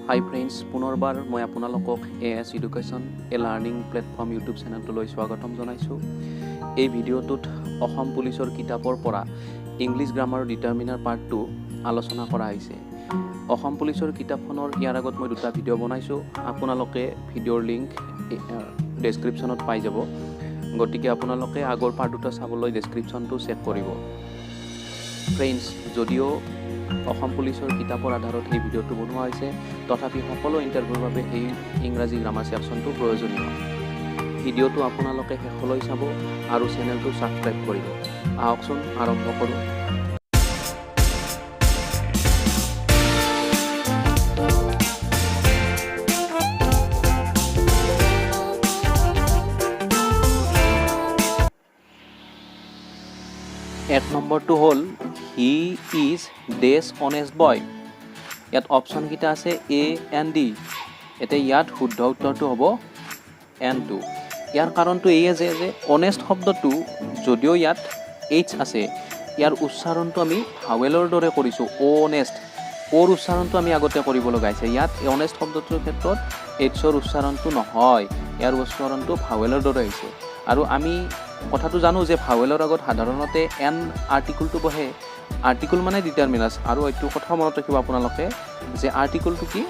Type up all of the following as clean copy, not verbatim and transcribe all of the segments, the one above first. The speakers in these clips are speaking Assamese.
হাই ফ্ৰেণ্ডছ, পুনৰবাৰ মই আপোনালোকক AS education learning platform YouTube চেনেলটোলৈ স্বাগতম জনাইছোঁ। এই ভিডিঅ'টোত অসম পুলিচৰ কিতাপৰ পৰা ইংলিছ গ্ৰামাৰ ডিটাৰমিনাৰ পাৰ্ট 2 আলোচনা কৰা হৈছে। অসম পুলিচৰ কিতাপখনৰ ইয়াৰ আগত মই দুটা ভিডিঅ' বনাইছোঁ। আপোনালোকে ভিডিঅ'ৰ লিংক ডেছক্ৰিপশ্যনত পাই যাব, গতিকে আপোনালোকে আগৰ পাৰ্ট দুটা চাবলৈ ডেছক্ৰিপশ্যনটো চেক কৰিব। ফ্ৰেণ্ডছ, যদিও অসম পুলিচৰ কিতাপৰ আধাৰত এই ভিডিঅ'টো বনোৱা হৈছে, তথাপি সকলো ইণ্টাৰভিউৰ বাবে এই ইংৰাজী গ্ৰামাৰ ছেকশ্যনটো প্ৰয়োজনীয়। ভিডিঅ'টো আপোনালোকে শেষলৈ চাব আৰু চেনেলটো ছাবস্ক্ৰাইব কৰিব। আহকচোন আৰম্ভ কৰোঁ। এক নম্বৰটো হ'ল হি ইজ ডেছ অনেষ্ট বয়। ইয়াত অপশ্যনকেইটা আছে A and D। এতিয়া ইয়াত শুদ্ধ উত্তৰটো হ'ব N2। ইয়াৰ কাৰণটো এয়ে যে অনেষ্ট শব্দটো যদিও ইয়াত H আছে, ইয়াৰ উচ্চাৰণটো আমি ভাৱেলৰ দৰে কৰিছোঁ। অনেষ্ট, অ'ৰ উচ্চাৰণটো আমি আগতে কৰিব লগা হৈছে। ইয়াত অনেষ্ট শব্দটোৰ ক্ষেত্ৰত Hৰ উচ্চাৰণটো নহয়, ইয়াৰ উচ্চাৰণটো ভাৱেলৰ দৰে হৈছে। আৰু আমি কথাটো জানো যে ভাৱেলৰ আগত সাধাৰণতে এন আৰ্টিকুলটো বহে। আৰ্টিকুল মানে ডিটাৰমিনাৰ্ছ। আৰু এইটো কথা মনত ৰাখিব আপোনালোকে যে আৰ্টিকুলটো কি?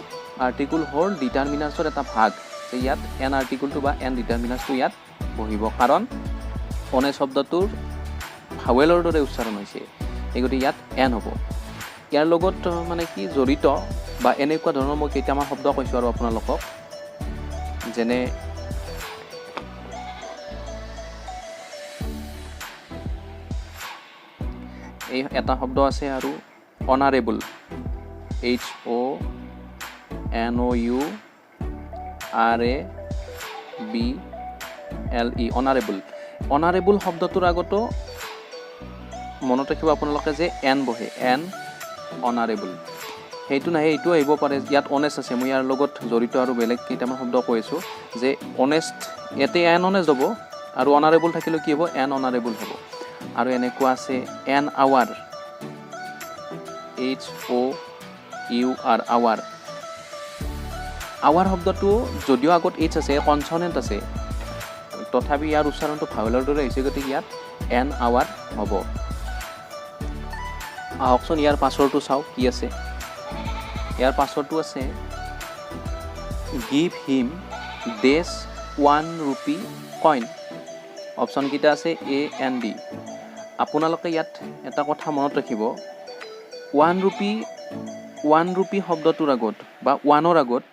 আৰ্টিকুল হ'ল ডিটাৰমিনাৰ্ছৰ এটা ভাগ, যে ইয়াত এন আৰ্টিকুলটো বা এন ডিটাৰমিনাৰ্ছটো ইয়াত বহিব, কাৰণ অনেষ্ট শব্দটোৰ ভাৱেলৰ দৰে উচ্চাৰণ হৈছে, এই গতিকে ইয়াত এন হ'ব। ইয়াৰ লগত মানে কি জড়িত বা এনেকুৱা ধৰণৰ মই কেইটামান শব্দ কৈছোঁ আৰু আপোনালোকক, যেনে এই এটা শব্দ আছে আৰু অনাৰেবল, HONOURABLE, অনাৰেবল। অনাৰেবল শব্দটোৰ আগতো মনত ৰাখিব আপোনালোকে যে এন বহে, এন অনাৰেবল। সেইটো নাহে, এইটো আহিব পাৰে। ইয়াত অনেষ্ট আছে, মই ইয়াৰ লগত জড়িত আৰু বেলেগ কেইটামান শব্দ কৈ আছোঁ যে অনেষ্ট, ইয়াতে এন অনেষ্ট হ'ব আৰু অনাৰেবল থাকিলেও কি হ'ব? এন অনাৰেবল হ'ব। আৰু এনেকুৱা আছে an hour, HOUR, hour. Hour শব্দটো যদিও আগত H আছে, কনচনেণ্ট আছে, তথাপি ইয়াৰ উচ্চাৰণটো ভাৱেলৰ দৰে হৈছে, গতিকে ইয়াত এন আৱাৰ হ'ব। আহকচোন ইয়াৰ পাছৰটো চাওক কি আছে। ইয়াৰ পাছৰটো আছে গিভ হিম ডেছ 1 rupee কইন। অপশ্যনকেইটা আছে A and D। আপোনালোকে ইয়াত এটা কথা মনত ৰাখিব, 1 rupee শব্দটোৰ আগত বা 1ৰ আগত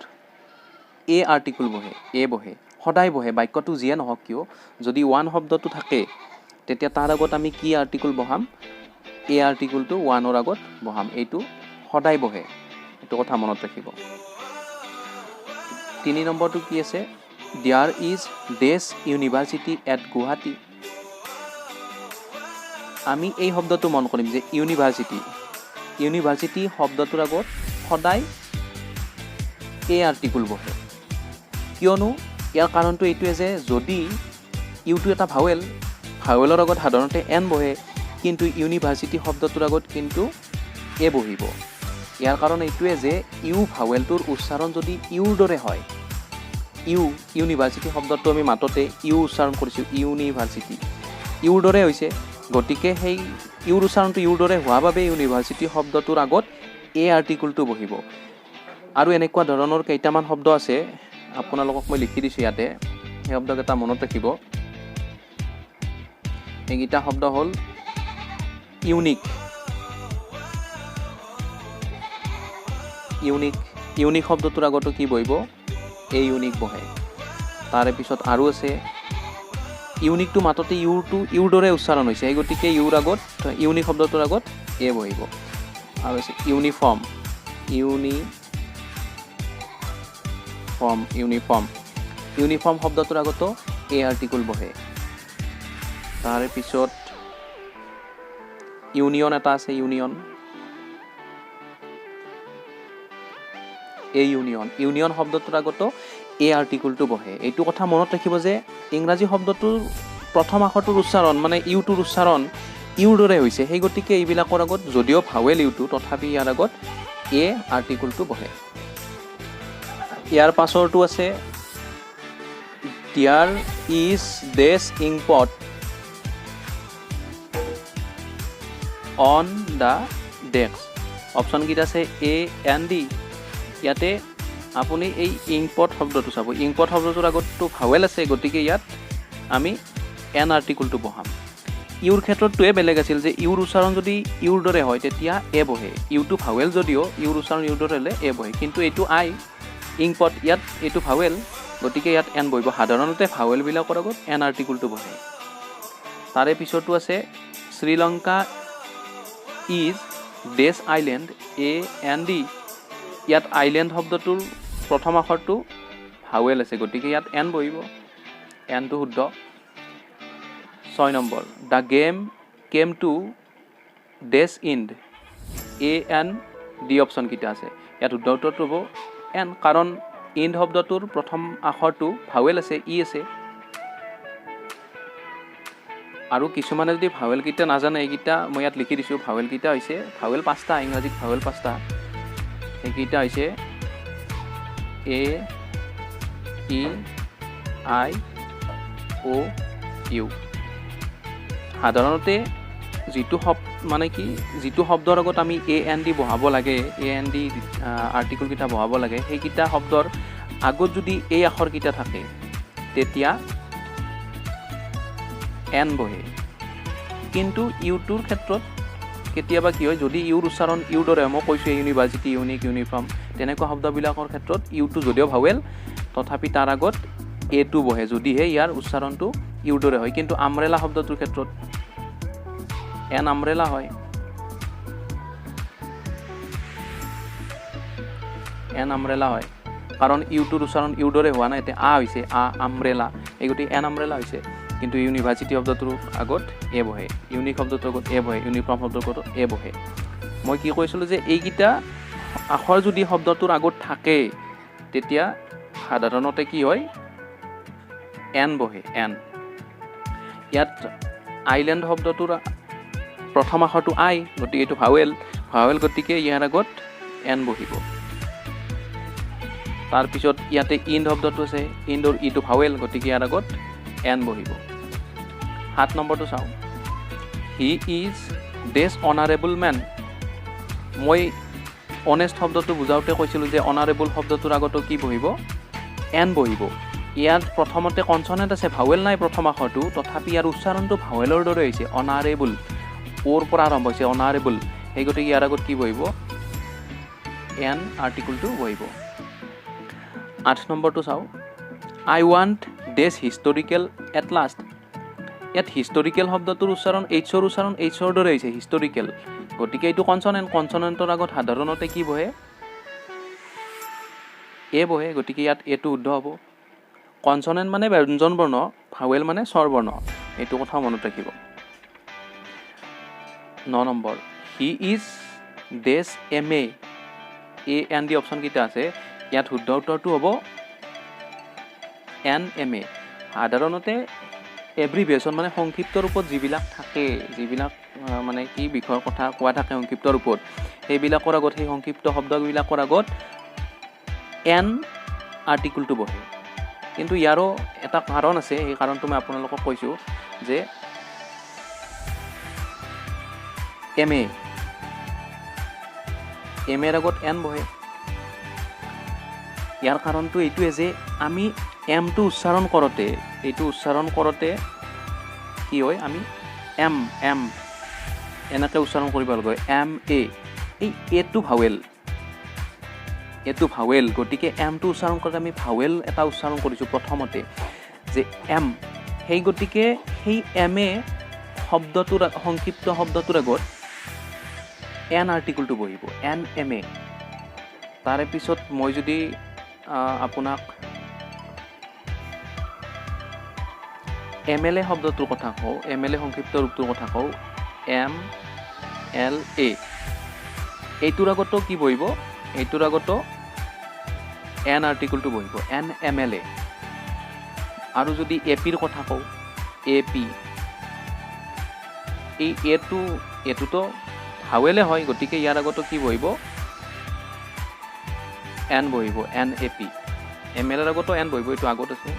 A আৰ্টিকুল বহে, A বহে, সদায় বহে। বাক্যটো যিয়ে নহওক কিয়, যদি 1 শব্দটো থাকে, তেতিয়া তাৰ আগত আমি কি আৰ্টিকুল বহাম? A আৰ্টিকুলটো 1ৰ আগত বহাম। এইটো সদায় বহে, এইটো কথা মনত ৰাখিব। 3 নম্বৰটো কি আছে? There is dash university at Guwahati. আমি এই শব্দটো মন কৰিম যে ইউনিভাৰ্চিটি শব্দটোৰ আগত সদায় A আৰ্টিকুল বহে। কিয়নো? ইয়াৰ কাৰণটো এইটোৱে যে যদি ইউটো এটা ভাৱেলৰ আগত সাধাৰণতে এন বহে, কিন্তু ইউনিভাৰ্চিটি শব্দটোৰ আগত কিন্তু A বহিব। ইয়াৰ কাৰণ এইটোৱে যে ইউ ভাৱেলটোৰ উচ্চাৰণ যদি ইউৰ দৰে হয়, ইউনিভাৰ্চিটি শব্দটো আমি মাততে ইউ উচ্চাৰণ কৰিছোঁ, ইউনিভাৰ্চিটি ইউৰ দৰে হৈছে, গতিকে সেই ইউৰ উচ্চাৰণটো ইউৰ দৰে হোৱা বাবে ইউনিভাৰ্চিটি শব্দটোৰ আগত A আৰ্টিকুলটো বহিব। আৰু এনেকুৱা ধৰণৰ কেইটামান শব্দ আছে, আপোনালোকক মই লিখি দিছোঁ ইয়াতে, সেই শব্দকেইটা মনত ৰাখিব। এইকেইটা শব্দ হ'ল ইউনিক শব্দটোৰ আগতো কি বহিব? A ইউনিক বহে। তাৰে পিছত আৰু আছে ইউনিকটো মাততে ইউৰ দৰে উচ্চাৰণ হৈছে, এই গতিকে ইউনিক শব্দটোৰ আগত A বহিব। আৰু আছে ইউনিফৰ্ম শব্দটোৰ আগতো A আৰ্টিকুল বহে। তাৰে পিছত ইউনিয়ন এটা আছে, ইউনিয়ন শব্দটোৰ আগতো A আৰ্টিকুলটো বহে। এইটো কথা মনত ৰাখিব যে ইংৰাজী শব্দটোৰ প্ৰথম আখৰটোৰ উচ্চাৰণ মানে ইউটোৰ উচ্চাৰণ ইউৰ দৰে হৈছে, সেই গতিকে এইবিলাকৰ আগত যদিও ভাৱেল ইউটো, তথাপি ইয়াৰ আগত A আৰ্টিকুলটো বহে। ইয়াৰ পাছৰটো আছে there is dash inkpot on the desk. অপশ্যনকেইটা আছে এ এণ্ড ডি। ইয়াতে আপুনি এই ইংপট শব্দটো চাব, ইংপট শব্দটোৰ আগততো ভাৱেল আছে, গতিকে ইয়াত আমি এন আৰ্টিকুলটো বহাম। ইউৰ ক্ষেত্ৰতটোৱে বেলেগ আছিল যে ইউৰ উচ্চাৰণ যদি ইউৰ দৰে হয় তেতিয়া এ বহে, ইউটো ভাৱেল যদিও ইউৰ উচ্চাৰণ ইউৰ দৰে হ'লে এ বহে, কিন্তু এইটো আই ইংপট, ইয়াত এইটো ভাৱেল, গতিকে ইয়াত এন বহিব। সাধাৰণতে ভাৱেলবিলাকৰ আগত এন আৰ্টিকুলটো বহে। তাৰে পিছৰটো আছে Sri Lanka is dash island A N D. ইয়াত আইলেণ্ড শব্দটোৰ প্ৰথম আখৰটো ভাৱেল আছে, গতিকে ইয়াত এন বহিব, এনটো শুদ্ধ। 6 নম্বৰ the game came to dash end a N the. অপশ্যনকেইটা আছে, ইয়াত শুদ্ধ উত্তৰটো হ'ব এন, কাৰণ ইণ্ড শব্দটোৰ প্ৰথম আখৰটো ভাৱেল আছে, ই আছে। আৰু কিছুমানে যদি ভাৱেলকেইটা নাজানে, এইকেইটা মই ইয়াত লিখি দিছোঁ। ভাৱেলকেইটা হৈছে ভাৱেল 5টা, ইংৰাজীত ভাৱেল 5টা। এইকেইটা হৈছে এ ই আই অ' ইউ। সাধাৰণতে যিটো শব্দৰ আগত আমি এ এন ডি বহাব লাগে, এ এন ডি আৰ্টিকুলকেইটা বহাব লাগে, সেইকেইটা শব্দৰ আগত যদি এই আখৰকেইটা থাকে তেতিয়া এন বহে। কিন্তু ইউটোৰ ক্ষেত্ৰত কেতিয়াবা কি হয়, যদি ইউৰ উচ্চাৰণ ইউৰ দৰে, মই কৈছোঁ ইউনিভাৰ্চিটি, ইউনিক, ইউনিফৰ্ম, তেনেকুৱা শব্দবিলাকৰ ক্ষেত্ৰত ইউটো যদিও ভাৱেল তথাপি তাৰ আগত এটো বহে, যদিহে ইয়াৰ উচ্চাৰণটো ইউৰ দৰে হয়। কিন্তু আমব্ৰেলা শব্দটোৰ ক্ষেত্ৰত এন আমব্ৰেলা হয়, এন আমব্ৰেলা হয়, কাৰণ ইউটোৰ উচ্চাৰণ ইউৰ দৰে হোৱা নাই, এতিয়া আ হৈছে, আ আমব্ৰেলা, এই গতিকে এন আমব্ৰেলা হৈছে। কিন্তু ইউনিভাৰ্চিটি শব্দটোৰ আগত এ বহে, ইউনিক শব্দটোৰ আগত এ বহে, ইউনিফৰ্ম শব্দটোৰ আগত এ বহে। মই কি কৈছিলোঁ যে এইকেইটা আখৰ যদি শব্দটোৰ আগত থাকে তেতিয়া সাধাৰণতে কি হয়, এন বহে, এন। ইয়াত আইলেণ্ড শব্দটোৰ প্ৰথম আখৰটো আই, গতিকে এইটো ভাৱেল, গতিকে ইয়াৰ আগত এন বহিব। তাৰপিছত ইয়াতে ইণ্ড শব্দটো আছে, ইণ্ডৰ ইটো ভাৱেল, গতিকে ইয়াৰ আগত এন বহিব। 7 নম্বৰটো চাওঁ, he is dash honourable man. মই অনেষ্ট শব্দটো বুজাওঁতে কৈছিলোঁ যে অনাৰেবল শব্দটোৰ আগতো কি বহিব, এন বহিব। ইয়াত প্ৰথমতে কনচনেণ্ট আছে, ভাৱেল নাই প্ৰথম আখৰটো, তথাপি ইয়াৰ উচ্চাৰণটো ভাৱেলৰ দৰে হৈছে, অনাৰেবল, অ'ৰ পৰা আৰম্ভ হৈছে, অনাৰেবল, সেই গতিকে ইয়াৰ আগত কি বহিব, এন আৰ্টিকুলটো বহিব। 8 নম্বৰটো চাওঁ, I want dash historical at last. ইয়াত হিষ্টৰিকেল শব্দটোৰ উচ্চাৰণ এইচৰ এইচৰ দৰে হৈছে, হিষ্টৰিকেল, গতিকে এইটো কনচনেণ্ট, কনচনেণ্টৰ আগত সাধাৰণতে কি বহে, এ বহে, গতিকে ইয়াত এটো শুদ্ধ হ'ব। কনচনেণ্ট মানে ব্যঞ্জন বৰ্ণ, ভাৱেল মানে স্বৰ বৰ্ণ, এইটো কথা মনত ৰাখিব। 9 নম্বৰ he is dash M A N the. অপশ্যনকেইটা আছে, ইয়াত শুদ্ধ উত্তৰটো হ'ব এন এম এ। সাধাৰণতে এব্ৰিভিয়েশ্যন মানে সংক্ষিপ্ত ৰূপত যিবিলাক থাকে, যিবিলাক মানে কি বিষয়ৰ কথা কোৱা থাকে সংক্ষিপ্ত ৰূপত, সেইবিলাকৰ আগত, সেই সংক্ষিপ্ত শব্দবিলাকৰ আগত এন আৰ্টিকুলটো বহে। কিন্তু ইয়াৰো এটা কাৰণ আছে, সেই কাৰণটো মই আপোনালোকক কৈছোঁ যে এম এৰ আগত এন বহে। ইয়াৰ কাৰণটো এইটোৱে যে আমি এমটো উচ্চাৰণ কৰোঁতে কি হয়, আমি এম এনেকৈ উচ্চাৰণ কৰিব লাগে, এম এ, এই এটো ভাৱেল, গতিকে এমটো উচ্চাৰণ কৰোঁতে আমি ভাৱেল এটা উচ্চাৰণ কৰিছোঁ প্ৰথমতে যে এম, সেই গতিকে সেই এম এ শব্দটোৰ সংক্ষিপ্ত শব্দটোৰ আগত এন আৰ্টিকুলটো বহিব, এন এম এ। তাৰে পিছত মই যদি আপোনাক এম এল এ শব্দটোৰ কথা কওঁ, এম এল এ সংক্ষিপ্ত ৰূপটোৰ কথা কওঁ, এম এল এ, এইটোৰ আগতো কি বহিব, এইটোৰ আগতো এন আৰ্টিকুলটো বহিব, এন এম এল এ। আৰু যদি এ পিৰ কথা কওঁ, এ পি, এই এইটোতো ভাৱেলে হয়, গতিকে ইয়াৰ আগতো কি বহিব, এন বহিব, এন এ পি। ML ৰ আগতো N বহিব, এইটো আগত আছে।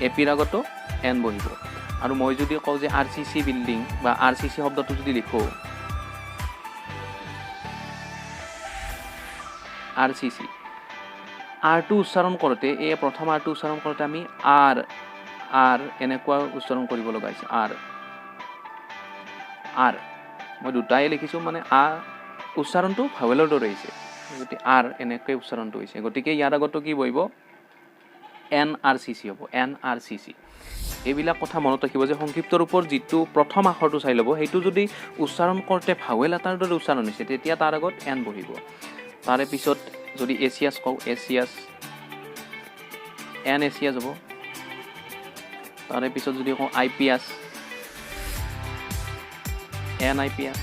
AP ৰ আগতো N বহিব। আৰু মই যদি কওঁ যে RCC বিল্ডিং বা RCC শব্দটো যদি লিখো RCC, R টো উচ্চাৰণ কৰোঁতে এই প্ৰথম R টো উচ্চাৰণ কৰোঁতে আমি R এনেকুৱা উচ্চাৰণ কৰিব লগা হৈছে। R মই দুটাই লিখিছোঁ, মানে উচ্চাৰণটো ভাৱেলৰ দৰে হৈছে, গতিকে R এনেকৈ উচ্চাৰণটো হৈছে। গতিকে ইয়াৰ আগতো কি বহিব? NRCC হ'ব, NRCC। এইবিলাক কথা মনত ৰাখিব যে সংক্ষিপ্ত ৰূপৰ যিটো প্ৰথম আখৰটো চাই ল'ব, সেইটো যদি উচ্চাৰণ কৰোঁতে ভাৱেল এটাৰ দৰে উচ্চাৰণ হৈছে, তেতিয়া তাৰ আগত N বহিব। তাৰে পিছত যদি এছিয়াছ কওঁ, এছিয়াছ, N এছিয়াছ হ'ব। তাৰে পিছত যদি কওঁ IPS, N IPS।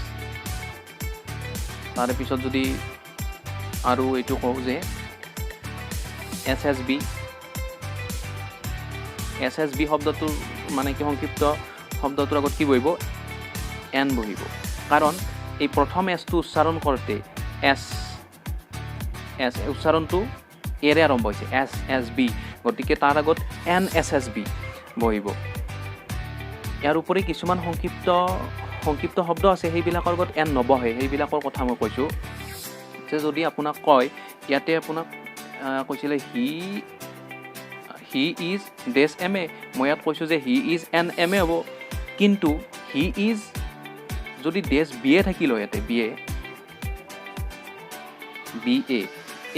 তাৰে পিছত যদি আৰু এইটো কওঁ যে SSB, SSB শব্দটোৰ মানে কি সংক্ষিপ্ত শব্দটোৰ আগত কি বহিব? N বহিব। কাৰণ এই প্ৰথম এছটো উচ্চাৰণ কৰোঁতে এছ উচ্চাৰণটো এৰে আৰম্ভ হৈছে, SSB, গতিকে তাৰ আগত NSSB বহিব। ইয়াৰ উপৰি কিছুমান সংক্ষিপ্ত শব্দ আছে, সেইবিলাকৰ আগত N নবহে, সেইবিলাকৰ কথা মই কৈছোঁ। যে যদি আপোনাক কয়, ইয়াতে আপোনাক কৈছিলে হি ইজ ডেছ MA, মই ইয়াত কৈছোঁ যে হি ইজ এন MA হ'ব। কিন্তু হি ইজ যদি ডেছ BA থাকিল হয়, ইয়াতে BA,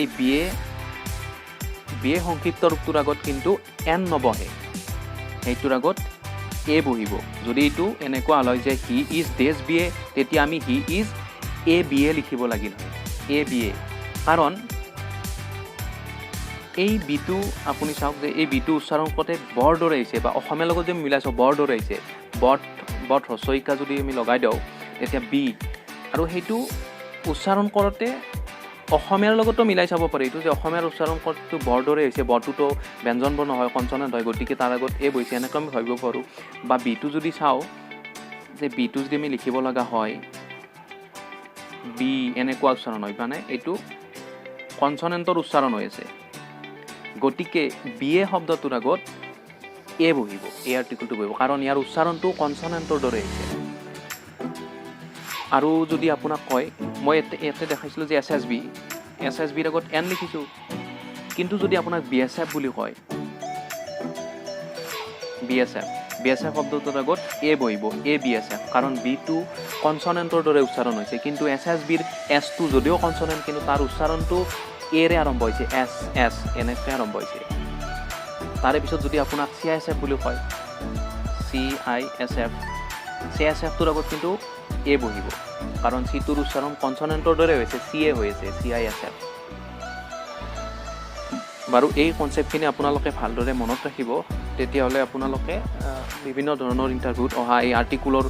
এই BA সংক্ষিপ্ত ৰূপটোৰ আগত কিন্তু N নবহে, সেইটোৰ আগত A বহিব। যদি এইটো এনেকুৱা হ'ল হয় যে হি ইজ ডেছ BA, তেতিয়া আমি হি ইজ ABA লিখিব লাগিল হয়, ABA। কাৰণ এই বিটো আপুনি চাওক যে এই বিটো উচ্চাৰণ কৰোঁতে বৰ দৰে আহিছে, বা অসমীয়াৰ লগত যে মিলাইছোঁ বৰ দৰে আহিছে। বট হ্ৰস্বইকা যদি আমি লগাই দিওঁ, তেতিয়া বি, আৰু সেইটো উচ্চাৰণ কৰোঁতে অসমীয়াৰ লগতো মিলাই চাব পাৰি, এইটো যে অসমীয়াৰ উচ্চাৰণ কৰোঁতে বৰ দৰে হৈছে, বটোতো ব্যঞ্জন বৰ্ণ হয়, কনচনেণ্ট হয়, গতিকে তাৰ আগত এ বহিছে, এনেকৈ আমি ভাবিব পাৰোঁ। বা বিটো যদি চাওঁ, যে বিটো যদি আমি লিখিব লগা হয়, বি এনেকুৱা উচ্চাৰণ হয়, মানে এইটো কনচনেণ্টৰ উচ্চাৰণ হৈ আছে, গতিকে BA শব্দটোৰ আগত এ বহিব, এ আৰ্টিকলটো বহিব, কাৰণ ইয়াৰ উচ্চাৰণটো কনচনেণ্টৰ দৰে হৈছে। আৰু যদি আপোনাক কয়, মই ইয়াতে দেখাইছিলোঁ যে SSBৰ আগত N লিখিছোঁ, কিন্তু যদি আপোনাক BSF বুলি কয়, BSF শব্দটোৰ আগত এ বহিব, ABSF, কাৰণ বিটো কনচনেণ্টৰ দৰে উচ্চাৰণ হৈছে। কিন্তু SSBৰ এছটো যদিও কনচনেণ্ট, কিন্তু তাৰ উচ্চাৰণটো এৰে আৰম্ভ হৈছে, এছ এনেকৈ আৰম্ভ হৈছে। তাৰে পিছত যদি আপোনাক CISF বুলি কয়, CISFটোৰ আগত কিন্তু এ বহিব, কাৰণ চিটোৰ উচ্চাৰণ কনচনেণ্টৰ দৰে হৈছে, CA হৈ আছে, CISF। বাৰু এই কনচেপ্টখিনি আপোনালোকে ভালদৰে মনত ৰাখিব, তেতিয়াহ'লে আপোনালোকে বিভিন্ন ধৰণৰ ইণ্টাৰভিউত অহা এই আৰ্টিকুলৰ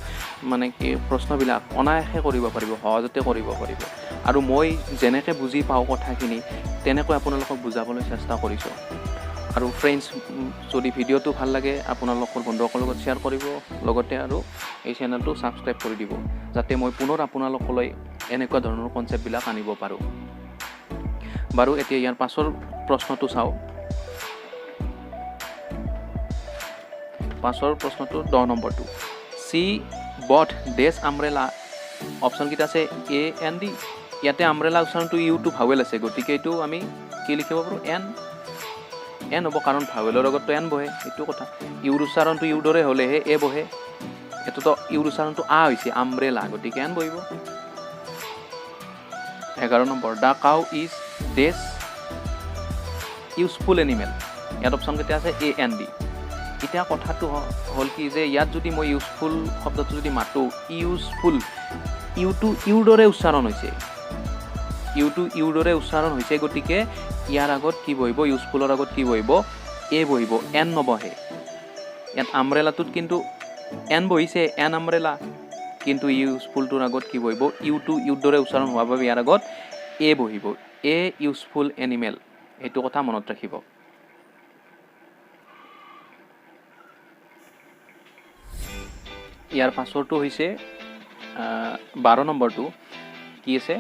মানে কি প্ৰশ্নবিলাক অনায়াসে কৰিব পাৰিব, সহজতে কৰিব পাৰিব। আৰু মই যেনেকৈ বুজি পাওঁ কথাখিনি, তেনেকৈ আপোনালোকক বুজাবলৈ চেষ্টা কৰিছোঁ। আৰু ফ্ৰেণ্ডছ, যদি ভিডিঅ'টো ভাল লাগে, আপোনালোকৰ বন্ধুসকলৰ লগত শ্বেয়াৰ কৰিব, লগতে আৰু এই চেনেলটো ছাবস্ক্ৰাইব কৰি দিব, যাতে মই পুনৰ আপোনালোকলৈ এনেকুৱা ধৰণৰ কনচেপ্টবিলাক আনিব পাৰোঁ। বাৰু এতিয়া ইয়াৰ পাছৰ প্ৰশ্নটো চাওঁ। পাছৰ প্ৰশ্নটো 10 নম্বৰটো, চি বট ডেছ আমব্ৰেলা, অপশ্যনকেইটা আছে AND। ইয়াতে আমব্ৰেলা উচ্চাৰণটো ইউটো ভাৱেল আছে, গতিকে এইটো আমি কি লিখিব পাৰোঁ? এন হ'ব, কাৰণ ভাৱেলৰ আগততো N বহে, এইটো কথা। ইউৰ উচ্চাৰণটো ইউৰ দৰে হ'লেহে এ বহে, এইটোতো ইউৰ উচ্চাৰণটো হৈছে, আমব্ৰেলা, গতিকে N বহিব। 11 নম্বৰ, the cow is dash useful animal. ইয়াত অপশ্যনকেইটা আছে AND। এতিয়া কথাটো হ'ল কি, যে ইয়াত যদি মই ইউজফুল শব্দটো যদি মাতোঁ, ইউটো ইউৰ দৰে উচ্চাৰণ হৈছে, গতিকে ইয়াৰ আগত কি বহিব? ইউজফুলৰ আগত কি বহিব? এ বহিব, N নবহে। ইয়াত আমব্ৰেলাটোত কিন্তু N বহিছে, N আমব্ৰেলা, কিন্তু ইউজফুলটোৰ আগত কি বহিব? ইউটো ইউৰ দৰে উচ্চাৰণ হোৱাৰ বাবে ইয়াৰ আগত এ বহিব, এ ইউজফুল এনিমেল, এইটো কথা মনত ৰাখিব। ইয়াৰ পাছৰটো হৈছে 12 নম্বৰটো, কি আছে?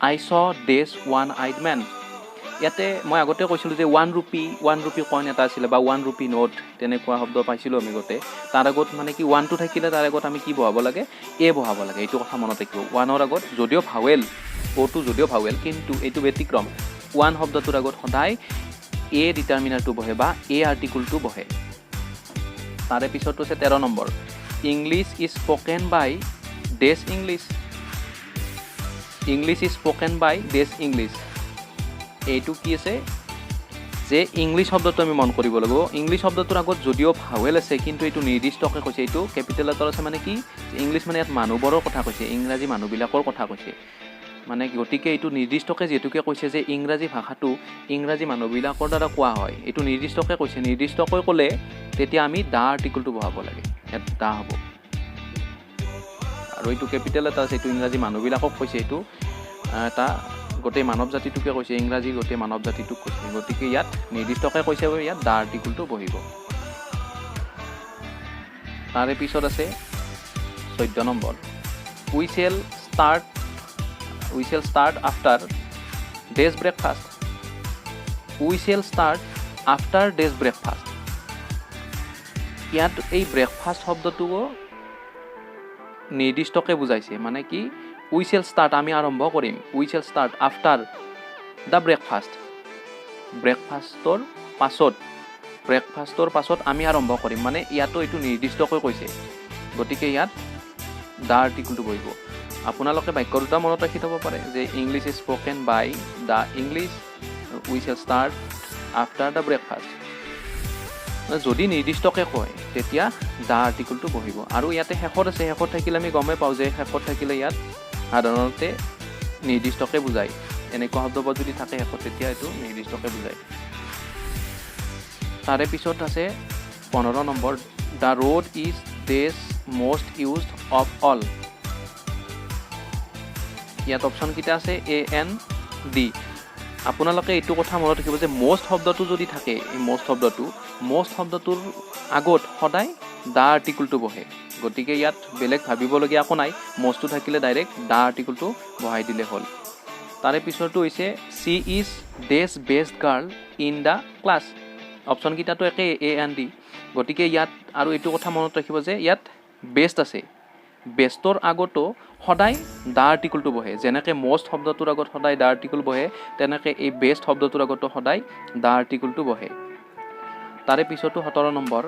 আই ছ ডেছ ওৱান আইড মেন। ইয়াতে মই আগতে কৈছিলোঁ যে 1 rupee কইন এটা আছিলে বা 1 rupee নোট তেনেকুৱা শব্দ পাইছিলোঁ আমি আগতে তাৰ আগত মানে কি 1 টো থাকিলে তাৰ আগত আমি কি বহাব লাগে এ বহাব লাগে এইটো কথা মনত ৰাখিব 1ৰ আগত যদিও ভাৱেল অ'টো যদিও ভাৱেল কিন্তু এইটো ব্যতিক্ৰম 1 শব্দটোৰ আগত সদায় এ ডিটাৰমিনাৰটো বহে বা এ আৰ্টিকলটো বহে তাৰে পিছতো আছে 13 নম্বৰ English is spoken by dash English is spoken by dash English এইটো কি আছে যে ইংলিছ শব্দটো আমি মন কৰিব লাগিব ইংলিছ শব্দটোৰ আগত যদিও ভাৱেল আছে কিন্তু এইটো নিৰ্দিষ্টকৈ কৈছে এইটো কেপিটেল লেটাৰ আছে মানে কি ইংলিছ মানে ইয়াত মানুহবোৰৰ কথা কৈছে ইংৰাজী মানুহবিলাকৰ কথা কৈছে মানে গতিকে এইটো নিৰ্দিষ্টকৈ যেহেতুকে কৈছে যে ইংৰাজী ভাষাটো ইংৰাজী মানুহবিলাকৰ দ্বাৰা কোৱা হয় এইটো নিৰ্দিষ্টকৈ কৈছে নিৰ্দিষ্টকৈ ক'লে তেতিয়া আমি দা আৰ্টিকলটো বহাব লাগে ইয়াত দা হ'ব আৰু এইটো কেপিটেল লেটাৰ আছে এইটো ইংৰাজী মানুহবিলাকক কৈছে এইটো এটা গোটেই মানৱ জাতিটোকে কৈছে ইংৰাজী গোটেই মানৱ জাতিটোক কৈছে গতিকে ইয়াত নিৰ্দিষ্টকৈ কৈছে ইয়াত দা আৰ্টিকলটো বহিব তাৰে পিছত আছে 14 নম্বৰ we shall start after dash breakfast ইয়াত এই ব্ৰেকফাষ্ট শব্দটো নিৰ্দিষ্টকৈ বুজাইছে মানে কি উই শেল ষ্টাৰ্ট আমি আৰম্ভ কৰিম উই শেল ষ্টাৰ্ট আফটাৰ দ্য ব্ৰেকফাষ্টৰ পাছত আমি আৰম্ভ কৰিম মানে ইয়াতো এইটো নিৰ্দিষ্টকৈ কৈছে গতিকে ইয়াত দা আৰ্টিকলটো বহিব আপোনালোকে বাক্য দুটা মনত ৰাখি থ'ব পাৰে যে English is spoken by the English we shall start after the breakfast যদি নিৰ্দিষ্টকৈ কয় তেতিয়া দা আৰ্টিকলটো বহিব আৰু ইয়াতে শেষত আছে শেষত থাকিলে আমি গমেই পাওঁ যে শেষত থাকিলে ইয়াত সাধাৰণতে নিৰ্দিষ্টকৈ বুজায় এনেকুৱা শব্দবোৰ যদি থাকে শেষত তেতিয়া এইটো নিৰ্দিষ্টকৈ বুজায় তাৰে পিছত আছে 15 নম্বৰ the road is dash most used of all ইয়াত অপশ্যনকেইটা আছে এ এন ডি আপোনালোকে এইটো কথা মনত ৰাখিব যে মষ্ট শব্দটো যদি থাকে এই মষ্ট শব্দটোৰ আগত সদায় দা আৰ্টিকলটো বহে গতিকে ইয়াত বেলেগ ভাবিবলগীয়া একো নাই মষ্টটো থাকিলে ডাইৰেক্ট দা আৰ্টিকলটো বহাই দিলে হ'ল তাৰে পিছৰটো হৈছে she is dash best girl in the class অপশ্যনকেইটাতো একেই এ এন ডি গতিকে ইয়াত আৰু এইটো কথা মনত ৰাখিব যে ইয়াত বেষ্ট আছে বেষ্টৰ আগতো সদায় দা আৰ্টিকলটো বহে যেনেকৈ মষ্ট শব্দটোৰ আগত সদায় দা আৰ্টিকল বহে তেনেকৈ এই বেষ্ট শব্দটোৰ আগতো সদায় দা আৰ্টিকলটো বহে তাৰে পিছতো 17 নম্বৰ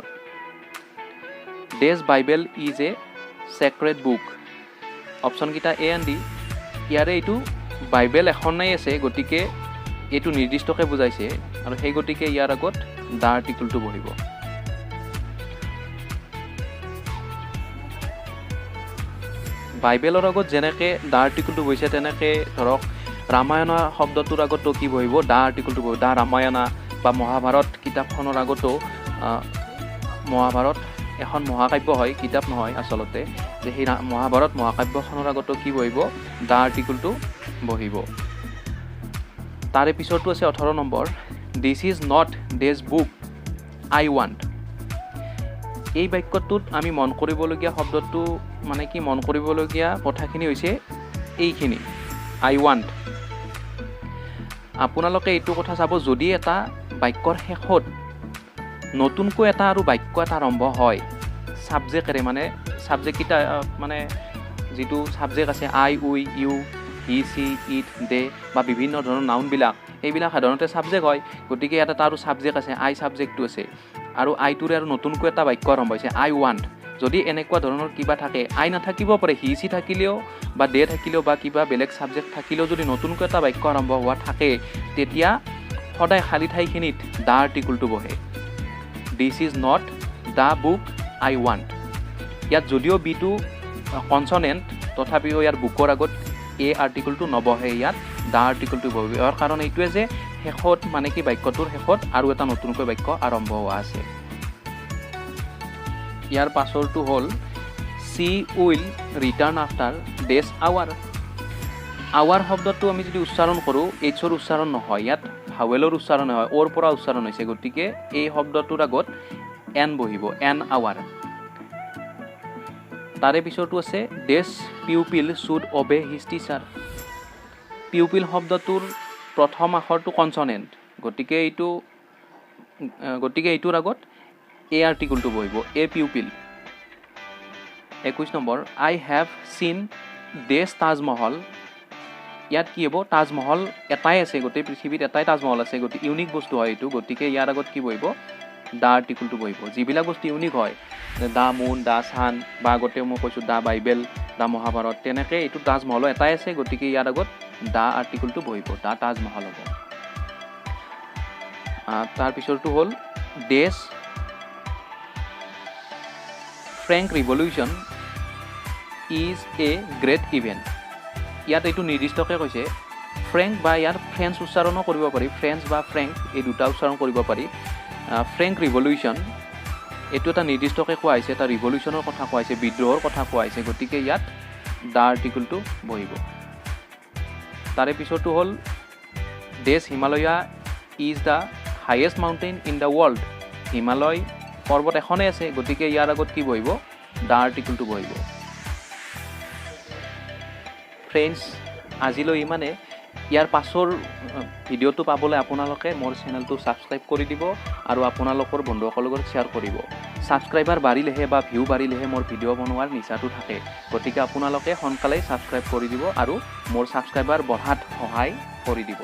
dash Bible is a sacred book অপশ্যনকেইটা এ এন ডি ইয়াৰে এইটো বাইবেল এখনেই আছে গতিকে এইটো নিৰ্দিষ্টকৈ বুজাইছে আৰু সেই গতিকে ইয়াৰ আগত দা আৰ্টিকলটো বহিব বাইবেলৰ আগত যেনেকৈ দা আৰ্টিকলটো বহিছে তেনেকৈ ধৰক ৰামায়ণ শব্দটোৰ আগতো কি বহিব দা আৰ্টিকলটো বহিব দা ৰামায়ণা বা মহাভাৰত কিতাপখনৰ আগতো মহাভাৰত এখন মহাকাব্য হয় কিতাপ নহয় আচলতে যে সেই মহাভাৰত মহাকাব্যখনৰ আগতো কি বহিব দা আৰ্টিকলটো বহিব তাৰে পিছৰটো আছে 18 number this is not dash book I want এই বাক্যটোত আমি মন কৰিবলগীয়া শব্দটো মানে কি মন কৰিবলগীয়া কথাখিনি হৈছে এইখিনি আই ৱান্ট আপোনালোকে এইটো কথা চাব যদি এটা বাক্যৰ শেষত নতুনকৈ এটা আৰু বাক্য এটা আৰম্ভ হয় ছাবজেক্টেৰে মানে ছাবজেক্টকেইটা মানে যিটো ছাবজেক্ট আছে আই উই ইউ হি চি ইট দে বা বিভিন্ন ধৰণৰ নাউনবিলাক এইবিলাক সাধাৰণতে ছাবজেক্ট হয় গতিকে ইয়াত এটা আৰু ছাবজেক্ট আছে আই ছাবজেক্টটো আছে আৰু আইটোৰে আৰু নতুনকৈ এটা বাক্য আৰম্ভ হৈছে আই ৱান্ট যদি এনেকুৱা ধৰণৰ কিবা থাকে আই নাথাকিব পাৰে হি চি থাকিলেও বা দে থাকিলেও বা কিবা বেলেগ ছাবজেক্ট থাকিলেও যদি নতুনকৈ এটা বাক্য আৰম্ভ হোৱা থাকে তেতিয়া সদায় খালী ঠাইখিনিত দা আৰ্টিকলটো বহে দিছ is not the book I want ইয়াত যদিও বিটো কনচনেণ্ট তথাপিও ইয়াৰ বুকৰ আগত এ আৰ্টিকলটো নবহে ইয়াত দা আৰ্টিকলটো বহে ইয়াৰ কাৰণ এইটোৱে যে শেষত মানে কি বাক্যটোৰ শেষত আৰু এটা নতুনকৈ বাক্য আৰম্ভ হোৱা আছে ইয়াৰ পাছৰটো হ'ল she will return after dash hour শব্দটো আমি যদি উচ্চাৰণ কৰোঁ এইচৰ উচ্চাৰণ নহয় ইয়াত ভাৱেলৰ উচ্চাৰণ হয় অ'ৰ পৰা উচ্চাৰণ হৈছে গতিকে এই শব্দটোৰ আগত এন বহিব এন আৱাৰ তাৰে পিছৰটো আছে dash pupil should obey his teacher pupil শব্দটোৰ প্ৰথম আখৰটো কনসনেণ্ট গতিকে এইটোৰ আগত এ আৰ্টিকলটো বহিব এ পিউপিল 21 নম্বৰ আই হেভ সিন দেশ তাজমহল ইয়াত কি হ'ব তাজমহল এটাই আছে গোটেই পৃথিৱীত এটাই তাজমহল আছে গতিকে ইউনিক বস্তু হয় এইটো গতিকে ইয়াৰ আগত কি বহিব দা আৰ্টিকলটো বহিব যিবিলাক বস্তু ইউনিক হয় দা মুন দা সান বা আগতে মই কৈছোঁ দা বাইবেল দা মহাভাৰত তেনেকৈ এইটো তাজমহল এটাই আছে গতিকে ইয়াৰ আগত দা আৰ্টিকলটো বহিব দা তাজমহল হ'ব তাৰপিছৰটো হ'ল দেশ Frank revolution is a great event ইয়াত এইটো নিৰ্দিষ্টকৈ কৈছে ফ্ৰেংক বা ইয়াৰ ফ্ৰেঞ্চ উচ্চাৰণো কৰিব পাৰি ফ্ৰেঞ্চ বা ফ্ৰেংক এই দুটা উচ্চাৰণ কৰিব পাৰি ফ্ৰেংক ৰিভলিউশ্যন এইটো এটা নিৰ্দিষ্টকৈ কোৱা হৈছে এটা ৰিভলিউশ্যনৰ কথা কোৱা হৈছে বিদ্ৰোহৰ কথা কোৱা হৈছে গতিকে ইয়াত দা আৰ্টিকলটো বহিব তাৰে পিছৰটো হ'ল দেশ Himalaya is the highest mountain in the world Himalaya পৰ্বত এখনেই আছে গতিকে ইয়াৰ আগত কি বহিব দা আৰ্টিকলটো বহিব ফ্ৰেণ্ডছ আজিলৈ ইমানে ইয়াৰ পাছৰ ভিডিঅ'টো পাবলৈ আপোনালোকে মোৰ চেনেলটো ছাবস্ক্ৰাইব কৰি দিব আৰু আপোনালোকৰ বন্ধুসকলৰ লগত শ্বেয়াৰ কৰিব ছাবস্ক্ৰাইবাৰ বাঢ়িলেহে বা ভিউ বাঢ়িলেহে মোৰ ভিডিঅ' বনোৱাৰ নিচাটো থাকে গতিকে আপোনালোকে সোনকালেই ছাবস্ক্ৰাইব কৰি দিব আৰু মোৰ ছাবস্ক্ৰাইবাৰ বঢ়াত সহায় কৰি দিব